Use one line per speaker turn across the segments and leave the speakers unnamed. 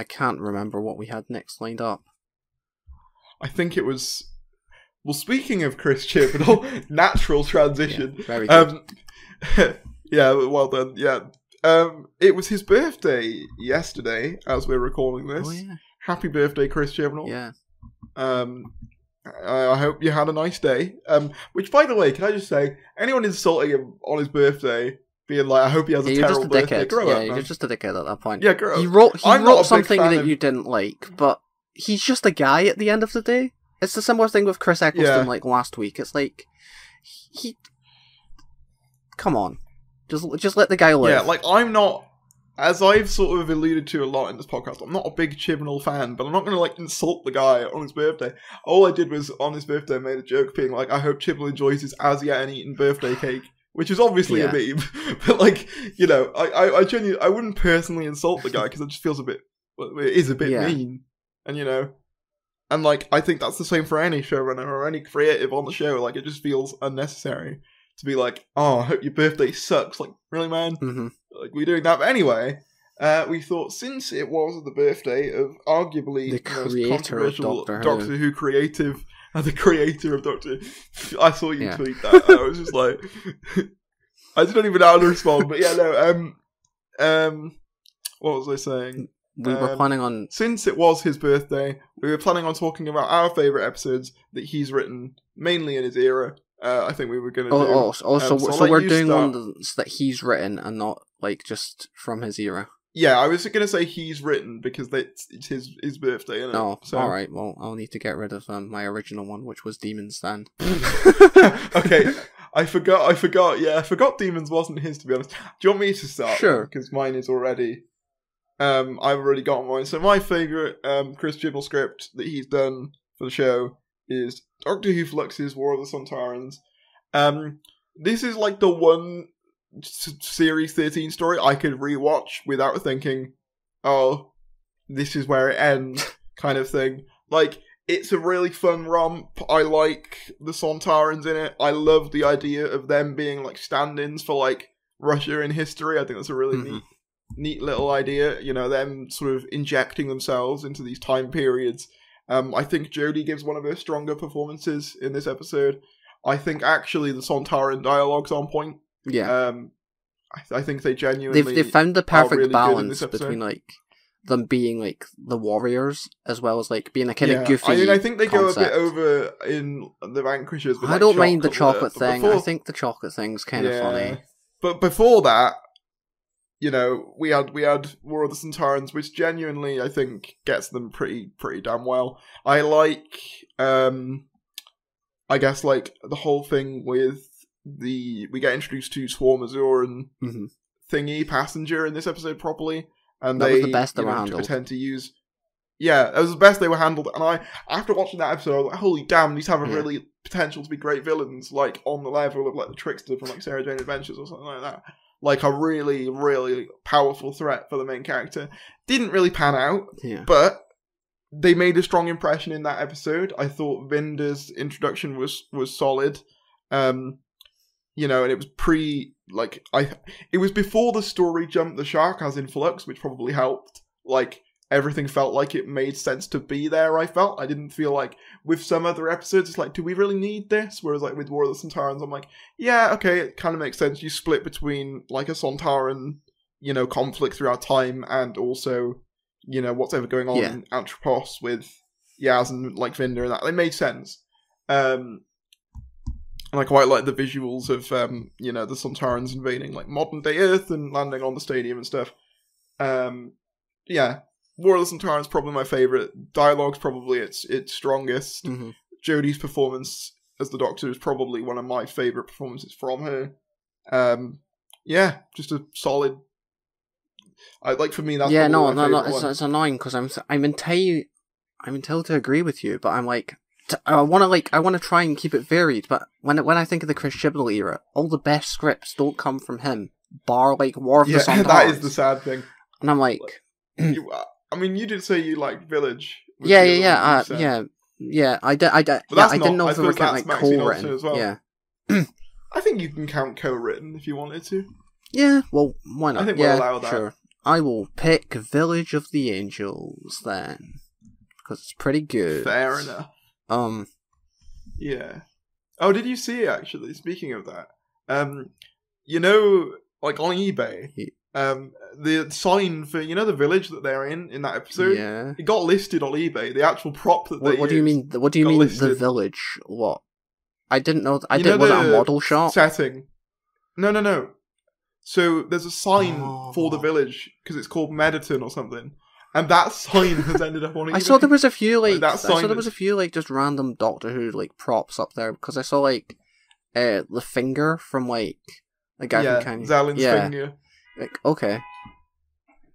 I can't remember what we had next lined up.
I think it was... Well, speaking of Chris Chibnall, natural transition.
Yeah, very good.
Yeah, well done. Yeah. It was his birthday yesterday, as we're recording this.
Oh, yeah.
Happy birthday, Chris Chibnall.
Yeah.
I hope you had a nice day. Which, by the way, can I just say, anyone insulting him on his birthday, being like, I hope he has a terrible birthday, grow up, man.
You're just a dickhead at that point.
Yeah, grow up.
He wrote something that you didn't like, but he's just a guy at the end of the day. It's a similar thing with Chris Eccleston, like last week. It's like, he... Come on. Just let the guy live.
Yeah, like, I'm not... As I've sort of alluded to a lot in this podcast, I'm not a big Chibnall fan, but I'm not going to, like, insult the guy on his birthday. All I did was, on his birthday, I made a joke being like, I hope Chibnall enjoys his as-yet-uneaten birthday cake, which is obviously a meme. But, like, you know, I genuinely... I wouldn't personally insult the guy, because it just feels a bit... It is a bit mean. And, you know... And, like, I think that's the same for any showrunner or any creative on the show. Like, it just feels unnecessary to be like, oh, I hope your birthday sucks. Like, really, man?
Mm-hmm.
Like, we're doing that. But anyway, we thought, since it was the birthday of arguably
the
most controversial
Doctor
Who creative, and the creator of Doctor Who, I saw you tweet that. I was just like, I didn't even know how to respond. But yeah, no, what was I saying?
We were planning on...
Since it was his birthday, we were planning on talking about our favourite episodes that he's written, mainly in his era. I think we were going to do...
So we're doing ones that he's written and not, like, just from his era.
Yeah, I was going to say he's written because it's his birthday, isn't it?
Oh,
so...
alright, well, I'll need to get rid of my original one, which was Demon's Stand.
Okay, I forgot, yeah, I forgot Demons wasn't his, to be honest. Do you want me to start?
Sure.
Because mine is already... I've already got mine. So my favourite Chris Chibnall script that he's done for the show is Doctor Who Flux's War of the Sontarans. This is like the one Series 13 story I could rewatch without thinking, oh, this is where it ends, kind of thing. Like, it's a really fun romp. I like the Sontarans in it. I love the idea of them being like stand-ins for like Russia in history. I think that's a really neat little idea, you know, them sort of injecting themselves into these time periods. I think Jodie gives one of her stronger performances in this episode. I think actually the Sontaran dialogue's on point.
Yeah.
I think they genuinely
They've found the perfect
really
balance between like them being like the warriors as well as like being a kind of goofy.
I mean, I think they
concept.
go a bit over in the Vanquishers. With,
I
like,
don't mind the chocolate
before,
thing. I think the chocolate thing's kind of funny.
But before that, you know, we had War of the Sontarans, which genuinely I think gets them pretty damn well. I like, I guess, like the whole thing with we get introduced to Swarm Azure and Thingy Passenger in this episode properly, and
that was the best they were handled.
Tend to use. Yeah, it was the best they were handled, and I, after watching that episode, I was like, holy damn, these have a really potential to be great villains, like on the level of like the Trickster from like Sarah Jane Adventures or something like that. Like a really, really powerful threat for the main character. Didn't really pan out, but they made a strong impression in that episode. I thought Vinder's introduction was solid. You know, and it was it was before the story jumped the shark, as in Flux, which probably helped. Like, everything felt like it made sense to be there, I felt. I didn't feel like, with some other episodes, it's like, do we really need this? Whereas, like, with War of the Sontarans, I'm like, yeah, okay, it kind of makes sense. You split between, like, a Sontaran, you know, conflict throughout time, and also, you know, what's ever going on in Anthropos with Yaz and, like, Vinder and that. They made sense. And I quite like the visuals of, you know, the Sontarans invading, like, modern-day Earth and landing on the stadium and stuff. Yeah. War of the Sontarans is probably my favourite. Dialogue's probably its strongest. Jodie's performance as the Doctor is probably one of my favourite performances from her. Yeah, just a solid. For me, that's
it's annoying because I'm entitled to agree with you, but I'm like, I want to try and keep it varied. But when I think of the Chris Chibnall era, all the best scripts don't come from him, bar like War of the Sontarans.
That is the sad thing.
And I'm like,
I mean, you did say you liked Village.
Yeah. I didn't know if they were counting like co-written.
Well.
Yeah.
I think you can count co-written if you wanted to.
Yeah, well, why not?
I think we'll allow that.
Sure. I will pick Village of the Angels then, because it's pretty good.
Fair enough. Yeah. Oh, did you see it, actually? Speaking of that, you know, like on eBay, the sign for, you know, the village that they're in that episode,
yeah,
it got listed on eBay. The actual prop that they
what do you mean? What do you mean listed. The village? What? I didn't know. Was it a model shop
setting? No. So there's a sign for the village because it's called Mediton or something, and that sign has ended up on eBay.
I saw there was a few just random Doctor Who like props up there, because I saw like the finger from like the guy from Canyon.
Zellin's finger.
Like, okay.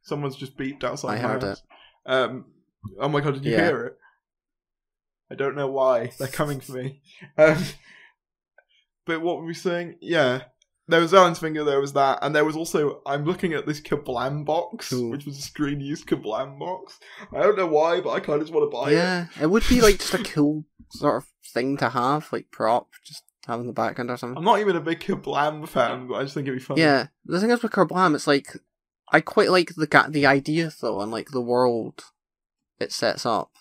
Someone's just beeped outside.
I heard it.
Oh my god, did you hear it? I don't know why. They're coming for me. But what were we saying? Yeah. There was Alan's finger, there was that, and there was also, I'm looking at this Kablam box, which was a screen-used Kablam box. I don't know why, but I kind of just want to buy it.
Yeah, it would be like just a cool sort of thing to have, like prop, just have in the background or something.
I'm not even a big Kablam fan, but I just think it'd be fun.
Yeah, the thing is with Kablam, it's like, I quite like the idea though, and like the world it sets up.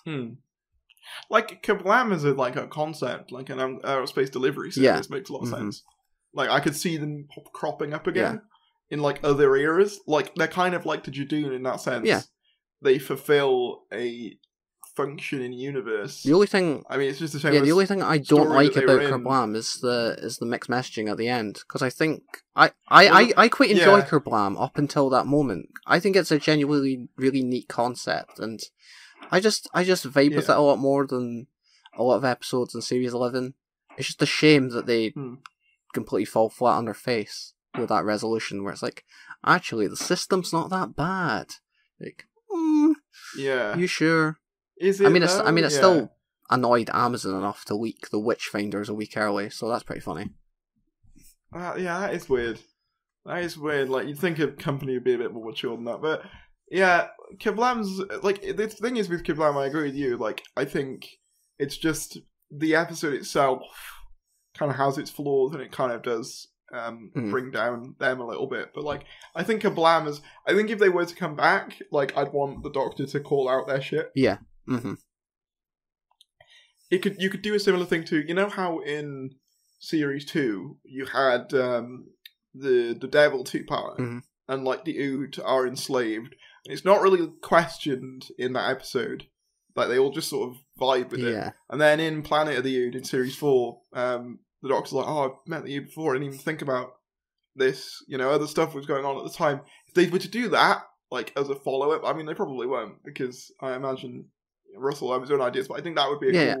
Like, Kablam is like a concept, like an aerospace delivery service, makes a lot of sense. Like, I could see them cropping up again in, like, other eras. Like, they're kind of like the Jadoon in that sense.
Yeah.
They fulfill a function in universe.
The only thing...
I mean, it's just the same.
Yeah, the only thing I don't like about Kerblam is the mixed messaging at the end. Because I think... I quite enjoy Kerblam up until that moment. I think it's a genuinely really neat concept. And I just vibe with it a lot more than a lot of episodes in Series 11. It's just a shame that they... completely fall flat on their face with that resolution, where it's like, actually, the system's not that bad. Like, you sure?
Is it?
It's still annoyed Amazon enough to leak the Witchfinders a week early, so that's pretty funny.
That is weird. That is weird. Like, you'd think a company would be a bit more mature than that, but yeah, Kablam's like, the thing is with Kablam, I agree with you. Like, I think it's just the episode itself kind of has its flaws, and it kind of does bring down them a little bit. But like, I think Kablam is. I think if they were to come back, like, I'd want the Doctor to call out their shit.
Yeah.
You could do a similar thing to, you know how in Series 2 you had the Devil two-part and like the Ood are enslaved. It's not really questioned in that episode. Like, they all just sort of vibe with it. And then in Planet of the Ood, in Series 4, the Doctor's like, oh, I've met the Ood before, I didn't even think about this. You know, other stuff was going on at the time. If they were to do that, like, as a follow-up, I mean, they probably won't, because I imagine Russell will have his own ideas, but I think that would be a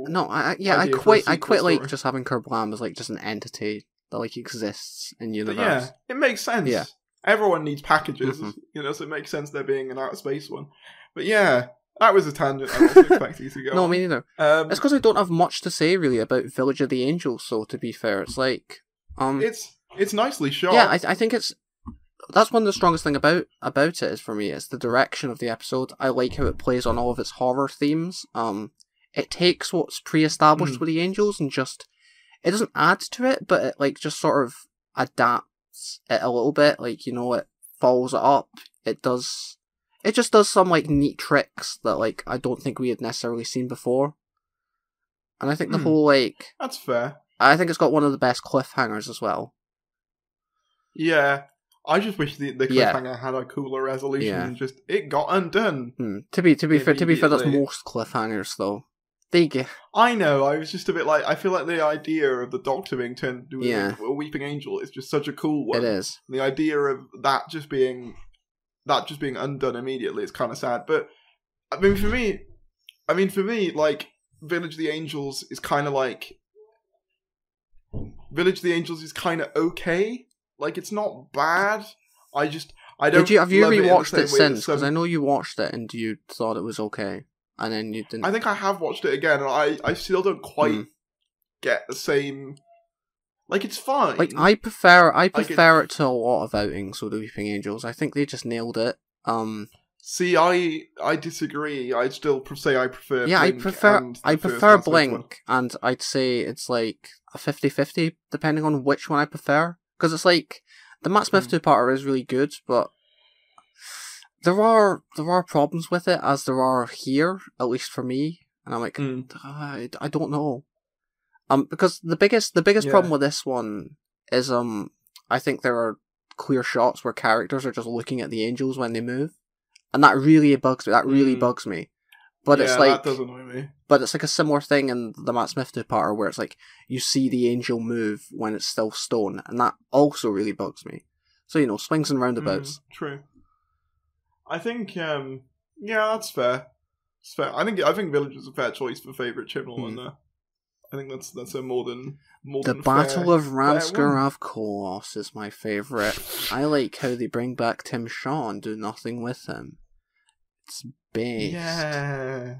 cool
I quite like just having Kerblam as, like, just an entity that, like, exists in universe.
But yeah, it makes sense.
Yeah.
Everyone needs packages, you know, so it makes sense there being an outer space one. But yeah... That was a tangent I wasn't expecting to go
No,
on.
me neither. It's because I don't have much to say, really, about Village of the Angels, so to be fair. It's like...
It's nicely shot.
Yeah, I think it's... That's one of the strongest thing about it is, for me, it's the direction of the episode. I like how it plays on all of its horror themes. It takes what's pre-established with the Angels and just... It doesn't add to it, but it, like, just sort of adapts it a little bit. Like, you know, it follows it up. It just does some, like, neat tricks that, like, I don't think we had necessarily seen before. And I think the whole, like...
That's fair.
I think it's got one of the best cliffhangers as well.
Yeah. I just wish the cliffhanger had a cooler resolution and just... It got undone.
To be fair, that's most cliffhangers, though.
I know, I was just a bit like... I feel like the idea of the Doctor being turned into a weeping angel is just such a cool one.
It is.
And the idea of that just being undone immediately is kind of sad. But I mean, for me, like, Village of the Angels is kind of like okay. Like, it's not bad. I don't.
Have you rewatched it since? Because I know you watched it and you thought it was okay, and then you didn't.
I think I have watched it again, and I still don't quite get the same. Like, it's fine.
Like, I prefer it to a lot of outings with the Weeping Angels. I think they just nailed it.
See, I disagree. I'd still say I prefer.
Yeah,
Blink
I prefer Blink, and I'd say it's like a 50-50, depending on which one I prefer. Because it's like the Matt Smith two-parter is really good, but there are problems with it, as there are here, at least for me, and I'm like, I don't know. Because the biggest problem with this one is I think there are clear shots where characters are just looking at the angels when they move, and that really bugs me. That really bugs me. But it's like,
that does annoy me.
But it's like a similar thing in the Matt Smith two-parter where it's like you see the angel move when it's still stone, and that also really bugs me. So swings and roundabouts.
True. I think that's fair. It's fair. I think Village is a fair choice for favourite Chibnall, and I think that's a more than
the Battle of Ransker, of course, is my favourite. I like how they bring back Tim Shaw and do nothing with him. It's based.
Yeah.